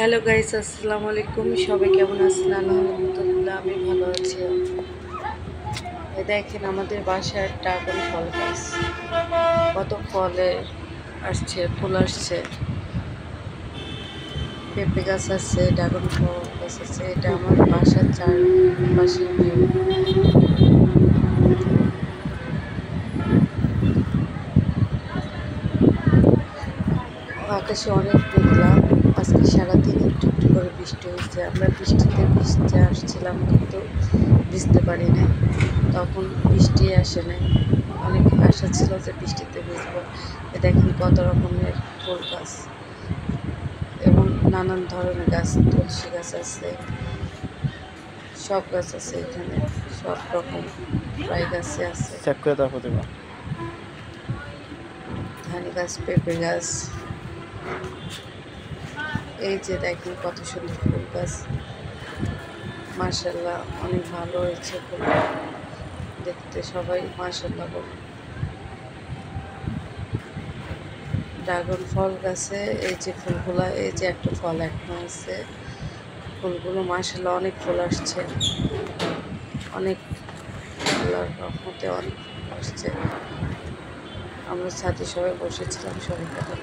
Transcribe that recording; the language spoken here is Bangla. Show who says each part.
Speaker 1: হ্যালো গাইস, আসসালামু আলাইকুম। সবাই কেমন আছেন? আলহামদুলিল্লাহ আমি ভালো আছি। এই দেখেন আমাদের বাসার ড্রাগন ফল গাছ, কত ফলে আসছে, ফুল আসছে। পেঁপে গাছ আছে, ড্রাগন ফল গাছ আছে। এটা আমার বাসার চারপাশের ভিউ। আকাশে অনেক মেঘলা। আজকে সারাদিন একটু একটু করে বৃষ্টি হয়েছে। আমরা বৃষ্টিতে ভিজতে আসছিলাম, কিন্তু ভিজতে পারি না। তখন বৃষ্টি আসে নাই। অনেক আশা ছিল যে বৃষ্টিতে ভিজবো। দেখেন কত রকমের ফুল গাছ এবং নানান ধরনের গাছ, তুলসী গাছ আছে, সব গাছ আছে এখানে, সব রকম প্রায় গাছে আছে। ধানি গাছ, পেঁপে গাছ। এই যে দেখেন কত সুন্দর ফুল গাছ, মাশাআল্লাহ অনেক ভালো হয়েছে ফুল দেখতে, সবাই মাশাআল্লাহ বলে। ড্রাগন ফল গাছে এই যে ফুলগুলা, এই যে একটা ফল এখনো আছে, ফুলগুলো মাশাআল্লাহ অনেক ফুল আসছে, অনেক আল্লাহর রহমতে অনেক ফুল আসছে। আমরা ছাদে সবাই বসেছিলাম, সবাই কথা